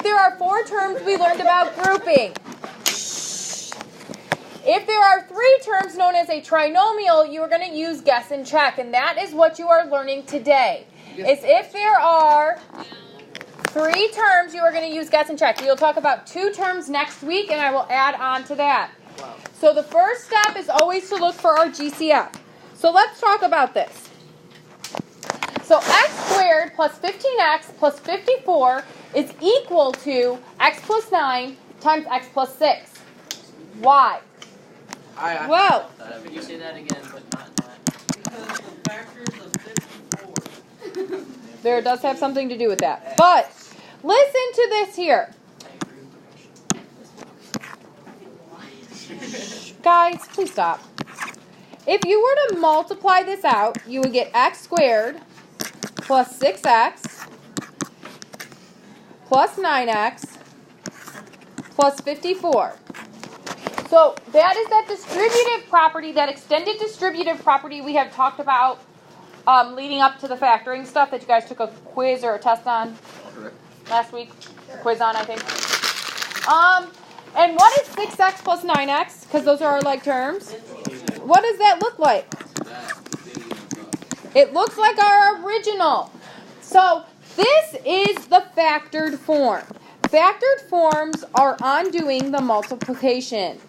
there are 4 terms, we learned about grouping. If there are 3 terms known as a trinomial, you are going to use guess and check, and that is what you are learning today. Is if there are 3 terms, you are going to use guess and check. We'll talk about 2 terms next week, and I will add on to that. So the first step is always to look for our GCF. So let's talk about this. So x squared plus 15x plus 54 is equal to x plus 9 times x plus 6. Why? Whoa. Could you say that again, but not that? Because the factors of 54. There does have something to do with that. But listen to this here. Guys, please stop. If you were to multiply this out, you would get x squared plus 6x plus 9x plus 54. So that is that distributive property, that extended distributive property we have talked about leading up to the factoring stuff that you guys took a quiz or a test on last week. A quiz on, I think. And what is 6x plus 9x? Because those are our like terms. What does that look like? It looks like our original. So this is the factored form. Factored forms are undoing the multiplication.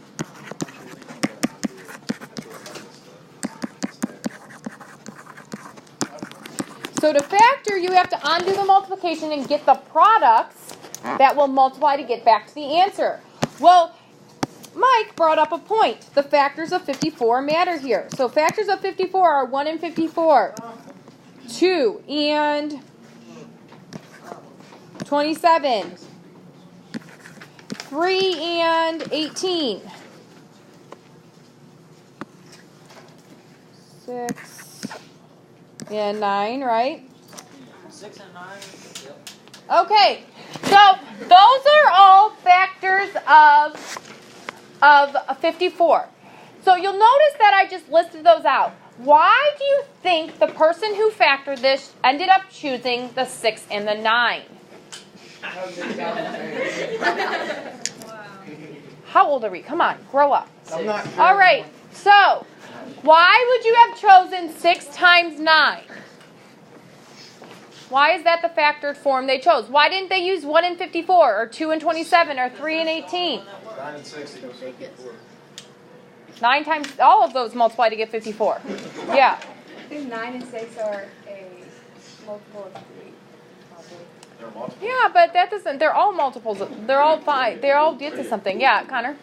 So to factor, you have to undo the multiplication and get the products that will multiply to get back to the answer. Well, Mike brought up a point. The factors of 54 matter here. So factors of 54 are 1 and 54, 2 and 27, 3 and 18, 6 and 9, right? 6 and 9. Yep. Okay, so those are all factors of 54. So you'll notice that I just listed those out. Why do you think the person who factored this ended up choosing the 6 and the 9? How old are we? Come on, grow up. All right, so why would you have chosen 6 times 9? Why is that the factored form they chose? Why didn't they use 1 and 54, or 2 and 27, or 3 and 18? 9 and 6 equals 54. 9 times, all of those multiply to get 54. Yeah. I think 9 and 6 are a multiple of 3, probably. They're multiple. Yeah, but that doesn't, they're all multiples. They're all fine. They all get to something. Yeah, Connor?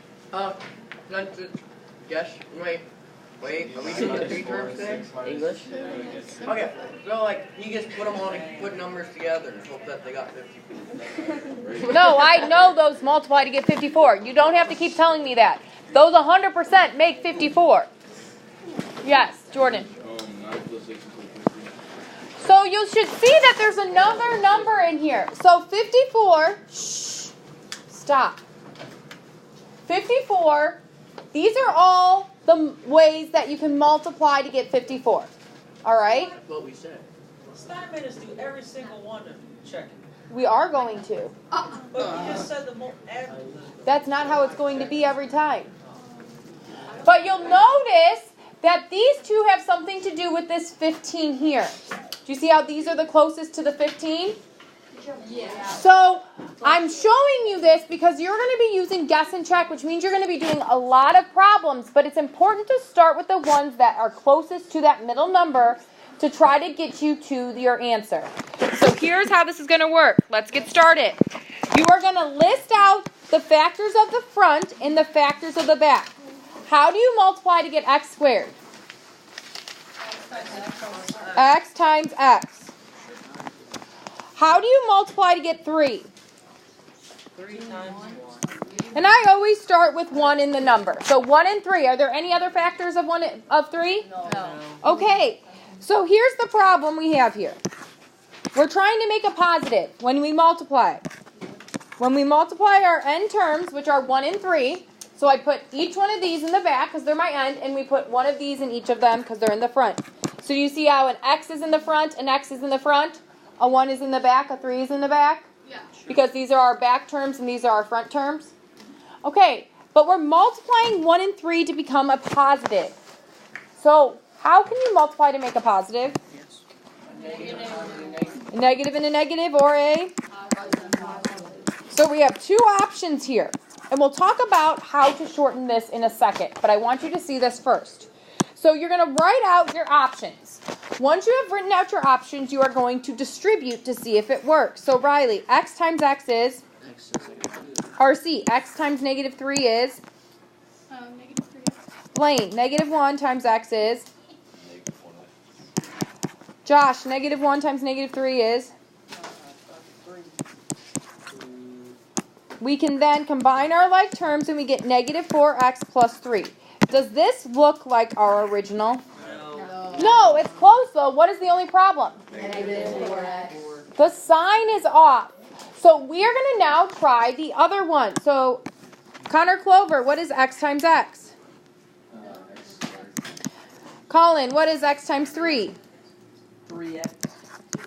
Guess, wait, are we doing 3 terms today? English? Okay, so like, you just put them all, put numbers together and hope that they got 54. No, I know those multiply to get 54. You don't have to keep telling me that. Those 100% make 54. Yes, Jordan. 9 plus 6 equals 54. So you should see that there's another number in here. So 54, stop. 54, these are all the ways that you can multiply to get 54. All right? That's what we said. It's not made us do every single one to check it. We are going to. But you just said the That's not how it's going to be every time. But you'll notice that these two have something to do with this 15 here. Do you see how these are the closest to the 15? Yeah. So I'm showing you this because you're going to be using guess and check, which means you're going to be doing a lot of problems. But it's important to start with the ones that are closest to that middle number to try to get you to your answer. So here's how this is going to work. Let's get started. You are going to list out the factors of the front and the factors of the back. How do you multiply to get x squared? X times x. How do you multiply to get 3? 3 times 1. And I always start with 1 in the number. So 1 and 3. Are there any other factors of 3? No. Okay. So here's the problem we have here. We're trying to make a positive when we multiply. When we multiply our n terms, which are 1 and 3, so I put each one of these in the back because they're my end, and we put one of these in each of them because they're in the front. So you see how an x is in the front, an x is in the front, a 1 is in the back, a 3 is in the back? Yeah. Because these are our back terms and these are our front terms. Okay, but we're multiplying 1 and 3 to become a positive. So how can you multiply to make a positive? A negative and a negative, or a? So we have two options here. And we'll talk about how to shorten this in a second. But I want you to see this first. So you're going to write out your options. Once you have written out your options, you are going to distribute to see if it works. So Riley, x times x is? RC, x times negative 3 is? Negative 3. Blaine, negative 1 times x is? Josh, negative 1 times negative 3 is? We can then combine our like terms and we get negative 4x plus 3. Does this look like our original? No, it's close though. What is the only problem? Negative 4x. The sign is off. So we are going to now try the other one. So, Connor Clover, what is x times x? Colin, what is x times 3? 3x.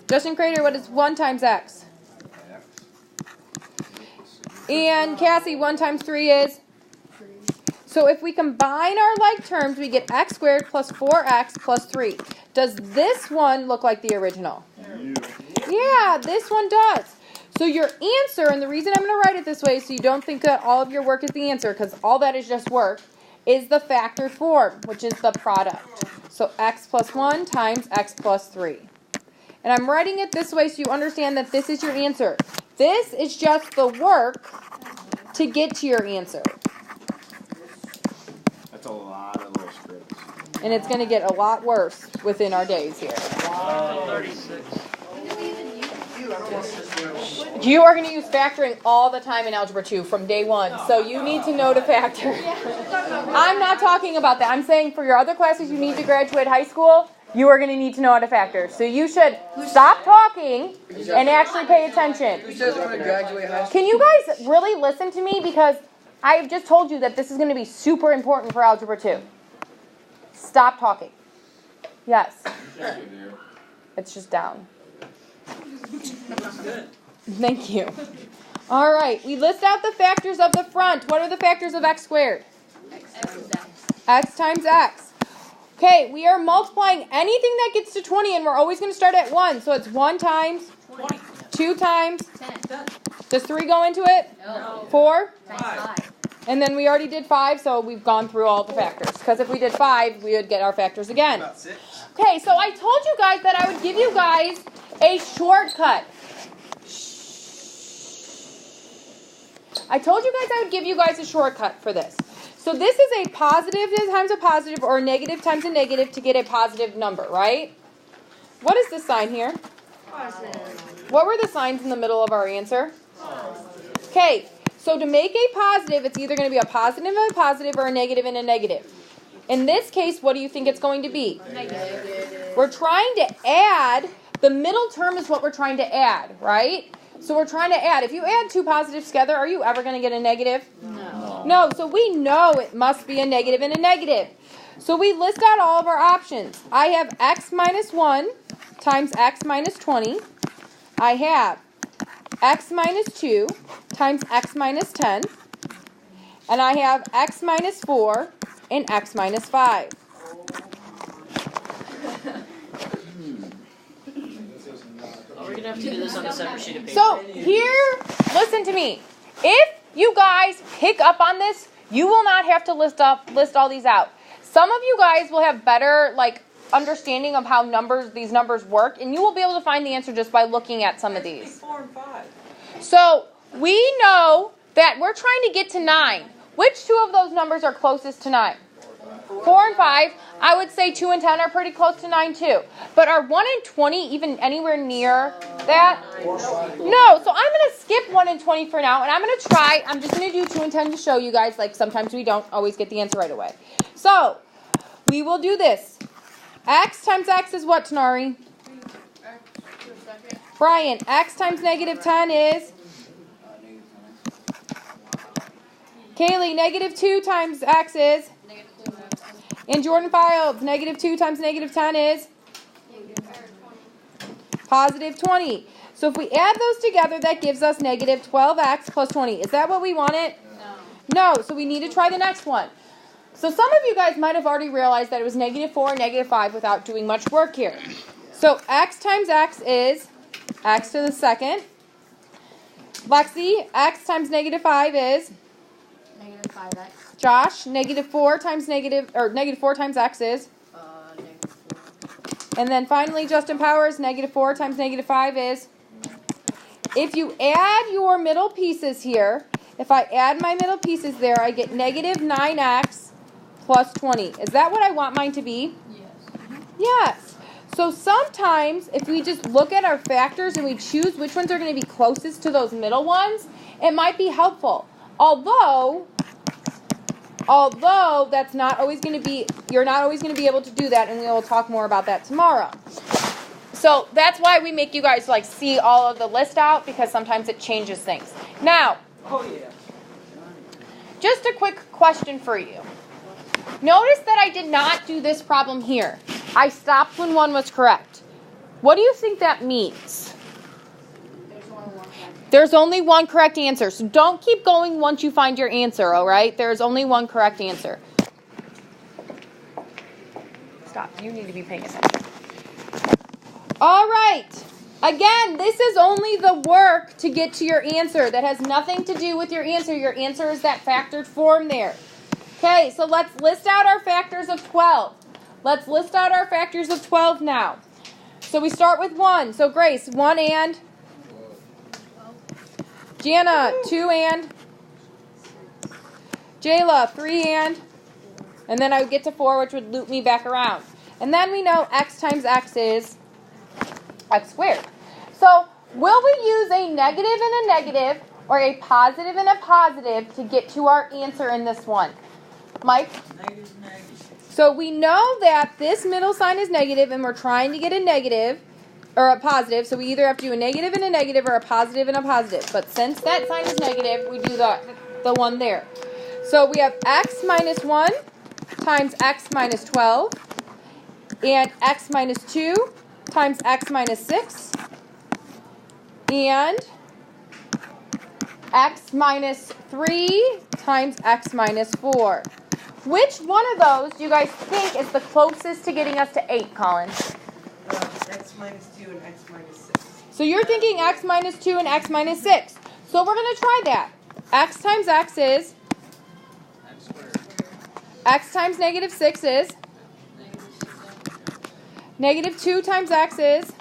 Justin Crater, what is 1 times x? And Cassie, 1 times 3 is? So if we combine our like terms, we get x squared plus 4x plus 3. Does this one look like the original? Yeah, this one does. So your answer, and the reason I'm going to write it this way so you don't think that all of your work is the answer, because all that is just work, is the factored form, which is the product. So x plus 1 times x plus 3. And I'm writing it this way so you understand that this is your answer. This is just the work to get to your answer. That's a lot of little scripts. And it's going to get a lot worse within our days here. 36. You are going to use factoring all the time in Algebra 2 from day 1. So you need to know to factor. I'm not talking about that. I'm saying for your other classes you need to graduate high school, you are going to need to know how to factor. So you should stop talking and actually pay attention. Who says we're going to graduate high school? Can you guys really listen to me? Because I've just told you that this is going to be super important for Algebra 2. Stop talking. Yes. It's just down. Thank you. All right. We list out the factors of the front. What are the factors of x squared? X times x. Okay, we are multiplying anything that gets to 20, and we're always going to start at 1. So it's 1 times, 20. 2 times. 10. Does 3 go into it? No. 4? 5. And then we already did 5, so we've gone through all the factors. Because if we did 5, we would get our factors again. Okay, so I told you guys that I would give you guys a shortcut. I told you guys I would give you guys a shortcut for this. So this is a positive times a positive or a negative times a negative to get a positive number, right? What is this sign here? What were the signs in the middle of our answer? Okay, so to make a positive, it's either going to be a positive and a positive or a negative and a negative. In this case, what do you think it's going to be? Negative. We're trying to add, the middle term is what we're trying to add, right? So we're trying to add. If you add two positives together, are you ever going to get a negative? No. No, so we know it must be a negative and a negative. So we list out all of our options. I have x minus 1 times x minus 20. I have x minus 2 times x minus 10. And I have x minus 4 and x minus 5. We're going to have to do this on a separate sheet of paper. So here, listen to me. If you guys pick up on this, you will not have to list all these out. Some of you guys will have better understanding of how these numbers work, and you will be able to find the answer just by looking at some of these. 4 and 5. So we know that we're trying to get to 9. Which two of those numbers are closest to 9? 4 and 5. I would say 2 and 10 are pretty close to 9 too. But are 1 and 20 even anywhere near that? No. So I'm going to skip 1 and 20 for now, and I'm just going to do 2 and 10 to show you guys, sometimes we don't always get the answer right away. So we will do this. X times x is what, Tanari? Brian, x times negative 10 is? Kaylee, negative 2 times x is? And Jordan Files, negative 2 times negative 10 is? Positive 20. So if we add those together, that gives us negative 12x plus 20. Is that what we wanted? No. No, so we need to try the next one. So some of you guys might have already realized that it was negative 4 and negative 5 without doing much work here. So x times x is x to the second. Lexi, x times negative 5 is? Negative 5x. Josh, negative 4 times negative 4 times x is? Negative 4. And then finally, Justin Powers, negative 4 times negative 5 is? If you add your middle pieces here, if I add my middle pieces there, I get negative 9x plus 20. Is that what I want mine to be? Yes. Yes. So sometimes, if we just look at our factors and we choose which ones are going to be closest to those middle ones, it might be helpful. Although that's not always going to be, you're not always going to be able to do that, and we will talk more about that tomorrow. So that's why we make you guys like see all of the list out, because sometimes it changes things. Now, Oh, yeah. just a quick question for you. Notice that I did not do this problem here. I stopped when one was correct. What do you think that means? There's only one correct answer. So don't keep going once you find your answer, all right? There's only one correct answer. Stop. You need to be paying attention. All right. Again, this is only the work to get to your answer. That has nothing to do with your answer. Your answer is that factored form there. Okay, so let's list out our factors of 12. Let's list out our factors of 12 now. So we start with 1. So Grace, 1 and? Jana, 2 and? Jayla, 3 and? And then I would get to 4, which would loop me back around. And then we know x times x is x squared. So will we use a negative and a negative, or a positive and a positive to get to our answer in this one? Mike? Negative. So we know that this middle sign is negative, and we're trying to get a negative or a positive. So we either have to do a negative and a negative, or a positive and a positive. But since that sign is negative, we do the one there. So we have x minus 1 times x minus 12, and x minus 2 times x minus 6, and x minus 3 times x minus 4. Which one of those do you guys think is the closest to getting us to 8, Colin? X minus 2 and x minus 6. So you're thinking x minus 2 and x minus 6. So we're going to try that. X times x is? X squared. X times negative 6 is? Negative 2 times x is?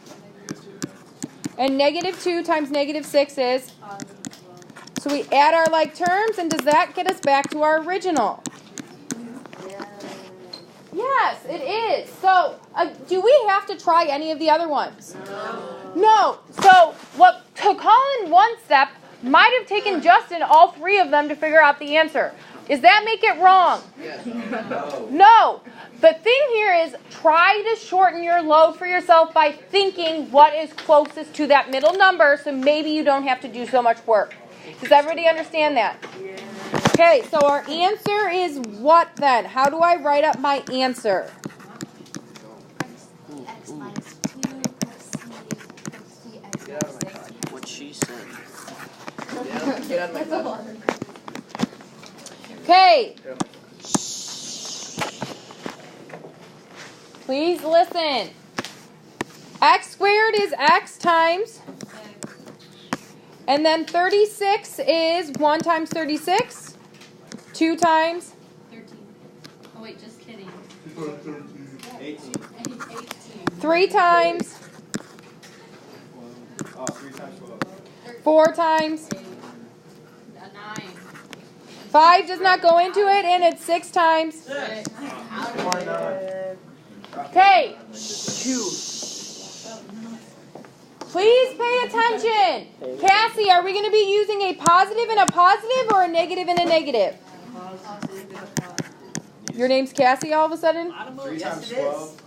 And negative 2 times negative 6 is? So we add our like terms, and does that get us back to our original? Yes, it is. So do we have to try any of the other ones? No. So what took Colin one step might have taken Justin all 3 of them to figure out the answer. Does that make it wrong? Yes. No. The thing here is try to shorten your load for yourself by thinking what is closest to that middle number, so maybe you don't have to do so much work. Does everybody understand that? Okay, so our answer is what then? How do I write up my answer? X minus 2 plus c x minus 6. What she said. Get out of my bed. Okay. Please listen. X squared is x times. And then 36 is 1 times 36. 2 times. 13. Oh wait, just kidding. 18. 3 times. 3 times 12. 4 times. 9. 5 does not go into it, and it's 6 times. 6. Okay. Please pay attention. Cassie, are we going to be using a positive and a positive, or a negative and a negative? Your name's Cassie all of a sudden? 3 times 12.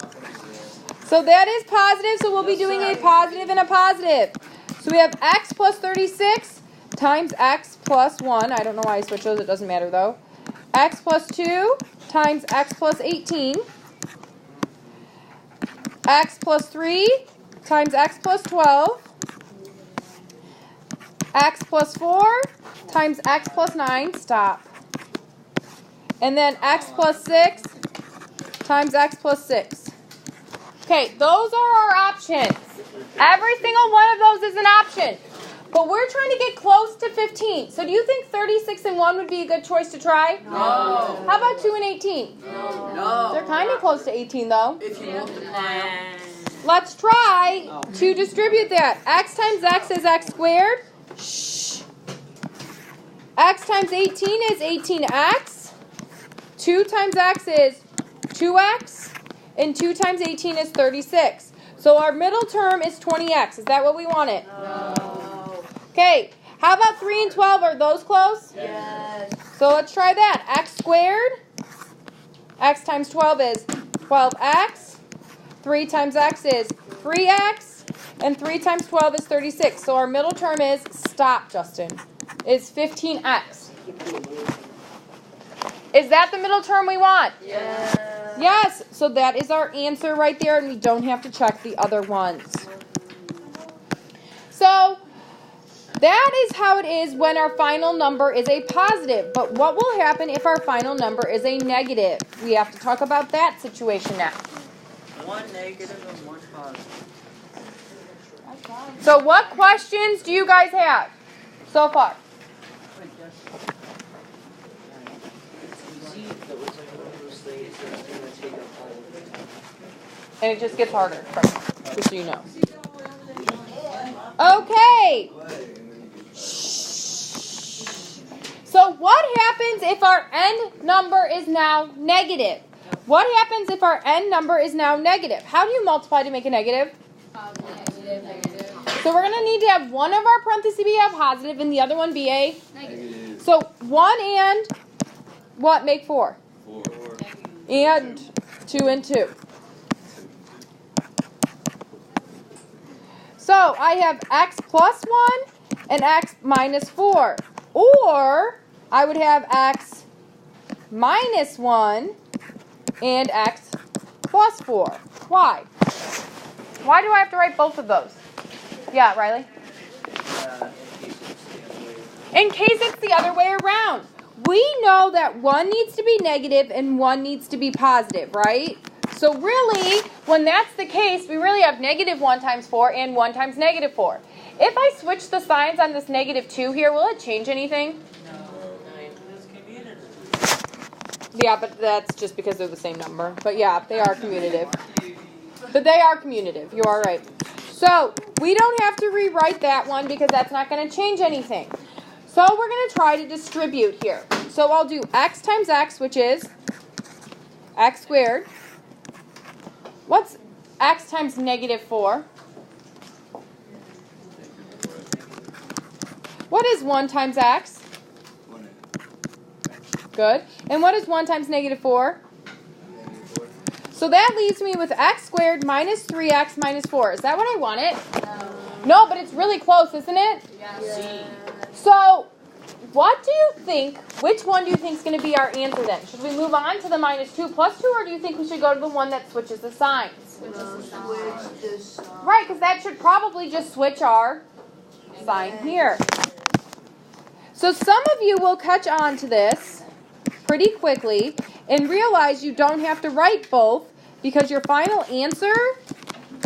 So that is positive, so we'll be doing a positive and a positive. So we have x plus 36 times x plus 1. I don't know why I switched those. It doesn't matter, though. X plus 2 times x plus 18. X plus 3 times x plus 12. x plus 4 times x plus 9, stop. And then x plus 6 times x plus 6. Okay, those are our options. Every single one of those is an option. But we're trying to get close to 15. So do you think 36 and 1 would be a good choice to try? No. How about 2 and 18? No. They're kind of close to 18 though. If you multiply them. Let's try to distribute that. X times x is x squared. Shh. X times 18 is 18x. 2 times x is 2x. And 2 times 18 is 36. So our middle term is 20x. Is that what we wanted? No. Okay. How about 3 and 12? Are those close? Yes. So let's try that. X squared. X times 12 is 12x. 3 times x is 3x. And 3 times 12 is 36. So our middle term is, stop, Justin, is 15x. Is that the middle term we want? Yes. Yes. So that is our answer right there, and we don't have to check the other ones. So that is how it is when our final number is a positive. But what will happen if our final number is a negative? We have to talk about that situation now. One negative and one positive. So what questions do you guys have so far? It's easy, but it's like one of those things that's going to take up all of the time. And it just gets harder, from just so you know. Okay. So what happens if our n number is now negative? What happens if our n number is now negative? How do you multiply to make a negative? So we're going to need to have one of our parentheses be a positive and the other one be a Negative. So 1 and what make 4? 4. And 2 and 2. So I have x plus 1 and x minus 4. Or I would have x minus 1 and x plus 4. Why? Why do I have to write both of those? Yeah, Riley? In case it's the other way around. We know that 1 needs to be negative and 1 needs to be positive, right? So really, when that's the case, we really have negative 1 times 4 and 1 times negative 4. If I switch the signs on this negative 2 here, will it change anything? It's commutative. Yeah, but that's just because they're the same number. But yeah, they are commutative. But they are commutative. You are right. So we don't have to rewrite that one because that's not going to change anything. So we're going to try to distribute here. So I'll do x times x, which is x squared. What's x times negative 4? What is 1 times x? 1. Good. And what is 1 times negative 4? Negative 4. So that leaves me with x squared minus 3x minus 4. Is that what I wanted? No, but it's really close, isn't it? Yes. So what do you think, which one do you think is going to be our answer then? Should we move on to the minus 2 plus 2, or do you think we should go to the one that switches the signs? Right, because that should probably just switch our sign here. So some of you will catch on to this pretty quickly and realize you don't have to write both because your final answer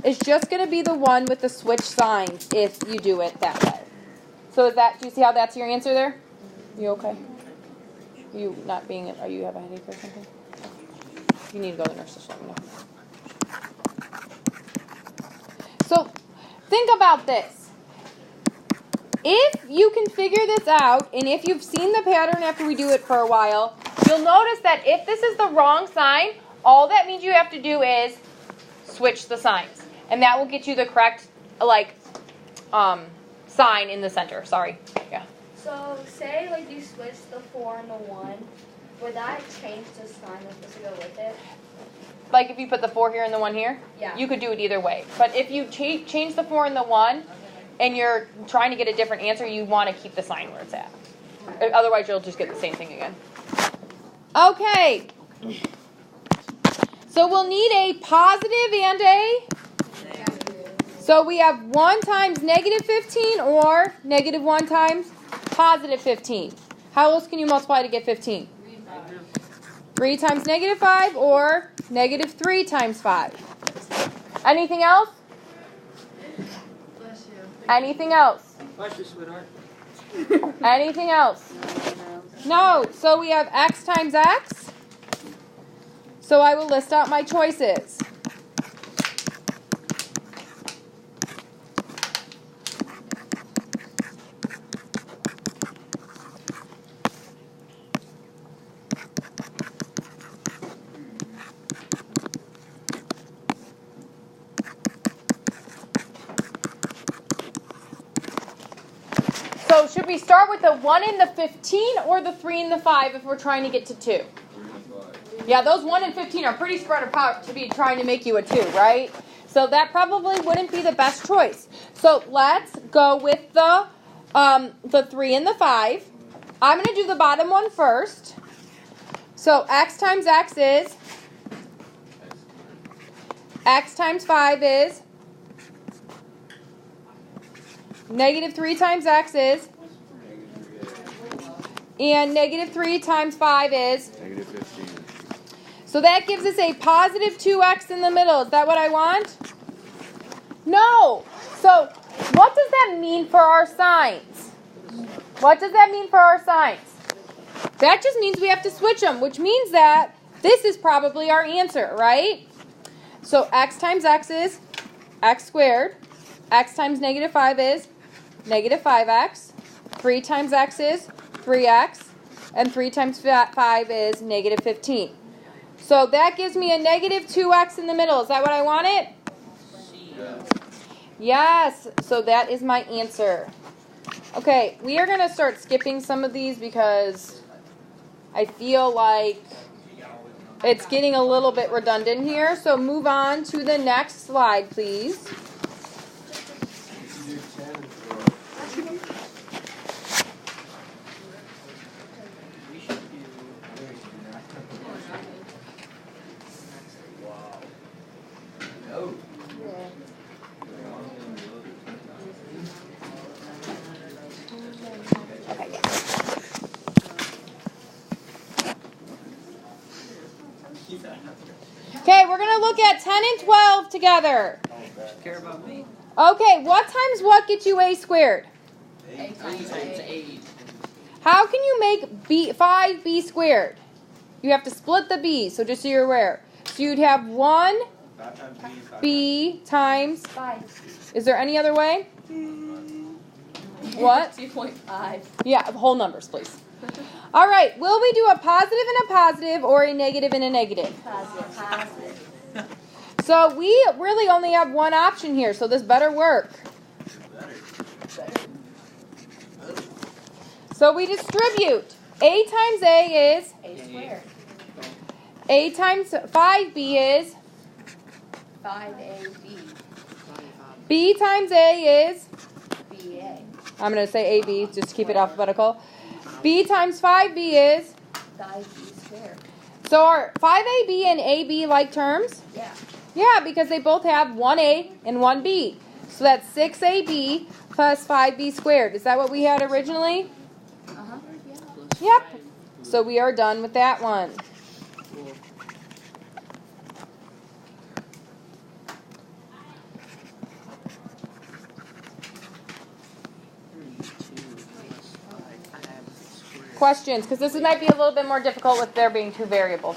is just going to be the one with the switch signs if you do it that way. So do you see how that's your answer there? You okay? You not being, are you have a headache or something? You need to go to the nurse, just let me know. So think about this. If you can figure this out, and if you've seen the pattern after we do it for a while, you'll notice that if this is the wrong sign, all that means you have to do is switch the signs. And that will get you the correct, sign in the center. Sorry. Yeah. So say like you switch the 4 and the 1, would that change the sign that's supposed to go with it? Like if you put the 4 here and the 1 here? Yeah. You could do it either way. But if you change the 4 and the 1, and you're trying to get a different answer, you want to keep the sign where it's at. Otherwise, you'll just get the same thing again. Okay. So we'll need a positive and a... So we have 1 times negative 15 or negative 1 times positive 15. How else can you multiply to get 15? 3 times negative 5 or negative 3 times 5. Anything else? Anything else? Bless you, sweetheart. Anything else? No. So we have x times x. So I will list out my choices. So should we start with the 1 and the 15 or the 3 and the 5 if we're trying to get to 2? Yeah, those 1 and 15 are pretty spread apart to be trying to make you a 2, right? So that probably wouldn't be the best choice. So let's go with the 3 and the 5. I'm going to do the bottom one first. So x times x is, x times 5 is, negative 3 times x is, and negative 3 times 5 is, Negative 15. so that gives us a positive 2x in the middle. Is that what I want? No. So what does that mean for our signs? What does that mean for our signs? That just means we have to switch them, which means that this is probably our answer, right? So x times x is x squared. X times negative 5 is negative 5x. 3 times x is 3x. And 3 times 5 is negative 15. So that gives me a negative 2x in the middle. Is that what I wanted? Yes. So that is my answer. Okay, we are going to start skipping some of these because I feel like it's getting a little bit redundant here. So move on to the next slide, please. Okay, we're going to look at 10 and 12 together. Care about me? Okay, what times what gets you a squared? A times A. How can you make 5b squared? You have to split the b, so just so you're aware. So you'd have 1b times, 5. is there any other way? What? 2.5. Yeah, whole numbers, please. All right, will we do a positive and a positive or a negative and a negative? Positive. So we really only have one option here, so this better work. So we distribute. A times A is, A squared. A times 5B is, 5AB. B times A is, BA. I'm going to say AB, just to keep it alphabetical. B times 5B is, 5B squared. so are 5AB and AB like terms? Yeah. Yeah, because they both have 1A and 1B. So that's 6AB plus 5B squared. Is that what we had originally? Uh-huh. Yep. So we are done with that one. Questions? Because this might be a little bit more difficult with there being 2 variables.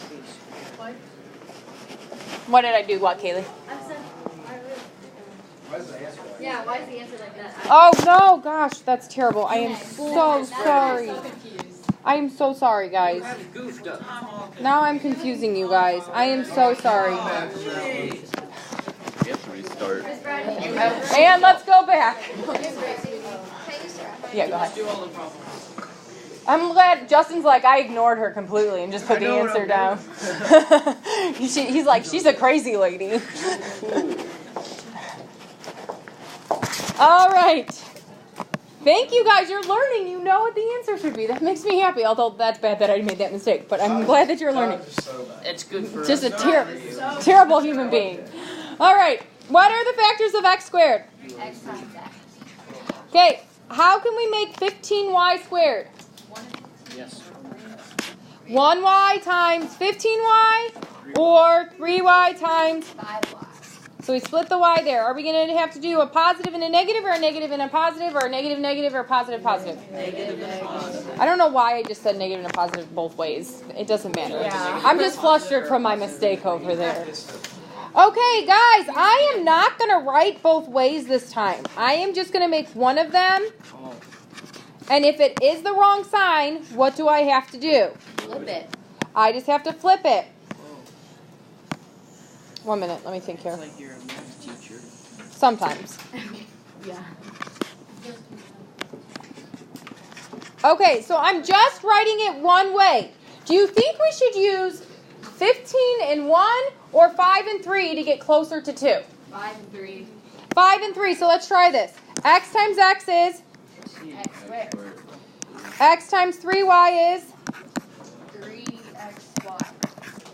What did I do? What, Kaylee? Yeah, why is the answer like that? Oh, no, gosh, that's terrible. I am so sorry. I am so sorry, guys. Goofed up. Now I'm confusing you guys. I am so sorry. You have to restart. And let's go back. Yeah, go ahead. Do all the problems. I'm glad Justin's like, I ignored her completely and just put the answer down. He's like, she's a crazy lady. All right. Thank you guys. You're learning. You know what the answer should be. That makes me happy. Although that's bad that I made that mistake. But I'm glad that you're learning. It's good for Just us. a terrible human being. All right. What are the factors of x squared? X times X. Okay, how can we make 15y squared? Yes. 1y times 15y or 3y times... 5Y. So we split the y there. Are we going to have to do a positive and a negative, or a negative and a positive, or a negative, negative, or positive, positive? Negative and positive. I don't know why I just said negative and a positive both ways. It doesn't matter. I'm just flustered from my mistake over there. Okay, guys, I am not going to write both ways this time. I am just going to make one of them. And if it is the wrong sign, what do I have to do? Flip it. I just have to flip it. 1 minute, let me think here. It's like you're a math teacher. Sometimes. Yeah. Okay, so I'm just writing it one way. Do you think we should use 15 and 1 or 5 and 3 to get closer to 2? 5 and 3. 5 and 3, so let's try this. X times X is? X squared. X times 3Y is? 3XY.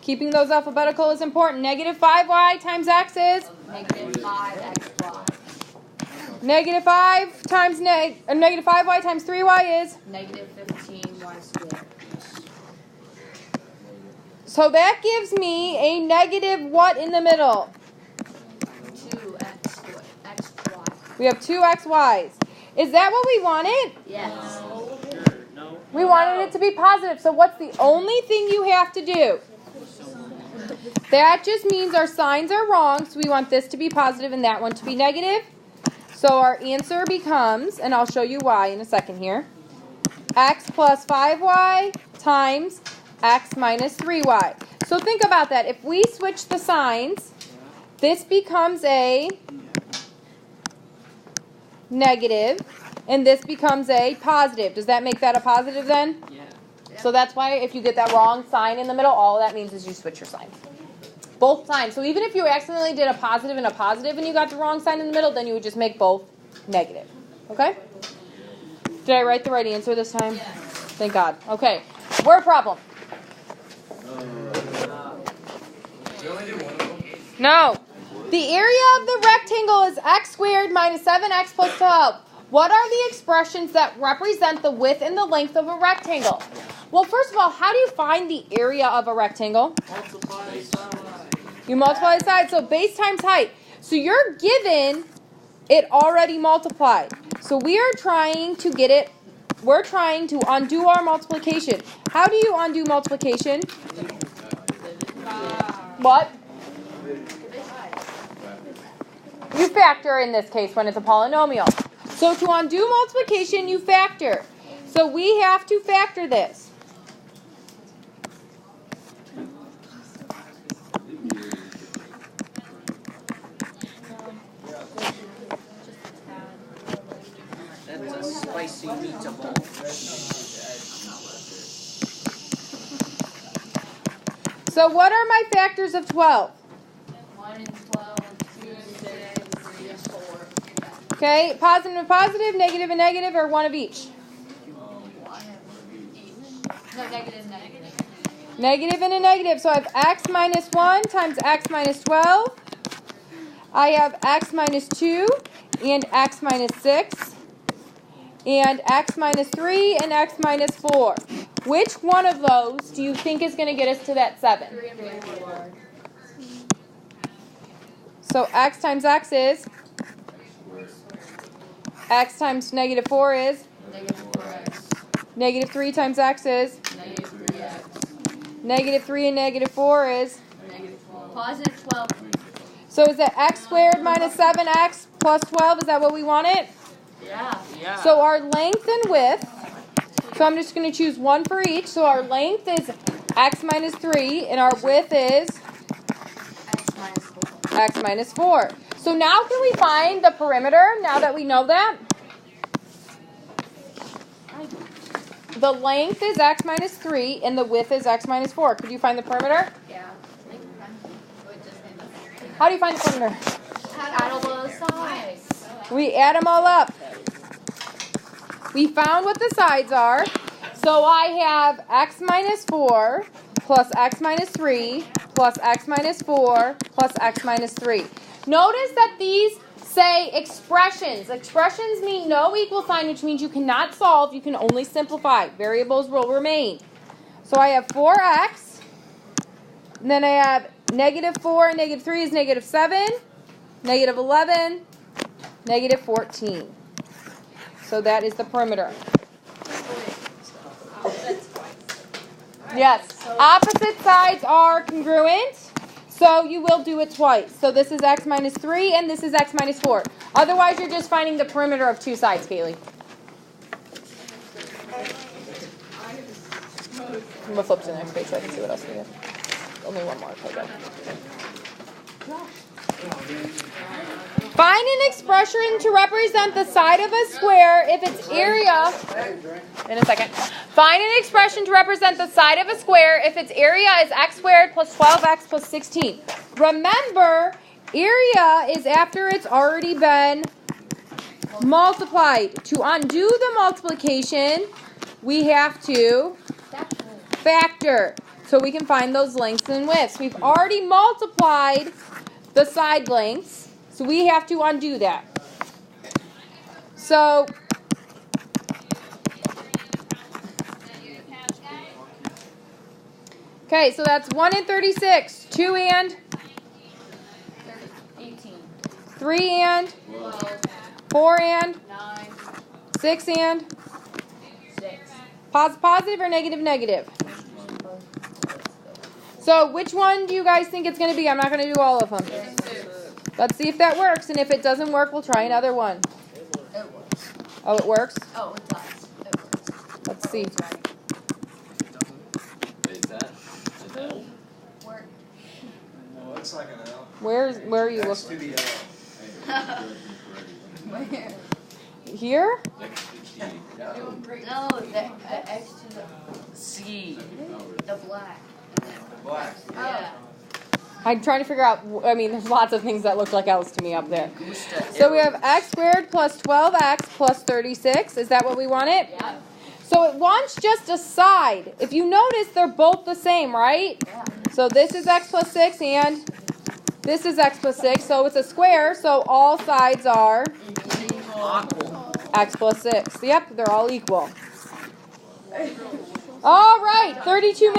Keeping those alphabetical is important. Negative 5Y times X is? Negative 5XY. Negative 5 times negative 5Y times 3Y is? Negative 15Y squared. So that gives me a negative what in the middle? 2x squared. XY. We have 2xy's. Is that what we wanted? Yes. No. We wanted it to be positive. So what's the only thing you have to do? That just means our signs are wrong. So we want this to be positive and that one to be negative. So our answer becomes, and I'll show you why in a second here, x plus 5y times x minus 3y. So think about that. If we switch the signs, this becomes a negative, and this becomes a positive. Does that make that a positive then? Yeah. So that's why if you get that wrong sign in the middle, all that means is you switch your signs. Both times. So even if you accidentally did a positive and you got the wrong sign in the middle, then you would just make both negative. Okay? Did I write the right answer this time? Yes. Thank God. Okay. Word problem. No. The area of the rectangle is x squared minus 7x plus 12. What are the expressions that represent the width and the length of a rectangle? Well, first of all, how do you find the area of a rectangle? Multiply the side. You multiply the sides, so base times height. So you're given it already multiplied. So we are trying to get it, we're trying to undo our multiplication. How do you undo multiplication? What? You factor in this case when it's a polynomial. So to undo multiplication, you factor. So we have to factor this. That's a spicy meatball. So what are my factors of 12? 1 and 12, 2 and 6, 3 and 4. Okay, positive and positive, negative and negative, or one of each? 1 of each. No, negative, negative. Negative and a negative. So I have x minus 1 times x minus 12. I have x minus 2 and x minus 6. And x minus 3 and x minus 4. Which one of those do you think is going to get us to that 7? 3 and 4. So x times x is? X times negative 4 is? Negative 4x. Negative 3 times x is? Negative 3x. Negative 3 and negative 4 is? Negative 4. Positive 12. So is that x squared minus 7x plus 12? Is that what we wanted? Yeah. Yeah. So our length and width, so I'm just going to choose one for each. So our length is x minus 3 and our width is X minus 4. x minus 4. So now can we find the perimeter now that we know that? The length is x minus 3 and the width is x minus 4. Could you find the perimeter? Yeah. How do you find the perimeter? Add all those sides. We add them all up. We found what the sides are. So I have x minus 4 plus x minus 3 plus x minus 4 plus x minus 3. Notice that these say expressions. Expressions mean no equal sign, which means you cannot solve. You can only simplify. Variables will remain. So I have 4x. And then I have negative 4 and negative 3 is negative 7. Negative 11. Negative 14. So that is the perimeter. Yes. Opposite sides are congruent. So you will do it twice. So this is x minus 3 and this is x minus 4. Otherwise, you're just finding the perimeter of two sides, Kaylee. I'm going to flip to the next page so I can see what else we have. Only one more. Okay, go. Find an expression to represent the side of a square if its area... In a second. Find an expression to represent the side of a square if its area is x squared plus 12x plus 16. Remember, area is after it's already been multiplied. To undo the multiplication, we have to factor. So we can find those lengths and widths. We've already multiplied the side lengths, so we have to undo that. So... Okay, so that's 1 and 36, 2 and 18. 3 and 12. 4 and 9. 6 and 6. positive or negative negative. So which one do you guys think it's going to be? I'm not going to do all of them. Let's see if that works, and if it doesn't work, we'll try another one. It works. Oh, it works? Oh, it does. It works. Let's see. Work. Well, looks like an L. Where are you Next to looking? the L. Where? Here? No, the X to the C. the black. Black. Yeah. I'm trying to figure out, I mean, there's lots of things that look like L's to me up there. Gusta. So we have x squared plus 12x plus 36. Is that what we wanted? Yeah. So it wants just a side. If you notice, they're both the same, right? Yeah. So this is x plus 6 and this is x plus 6. So it's a square, so all sides are x plus 6. Yep, they're all equal. All right, 32 minutes.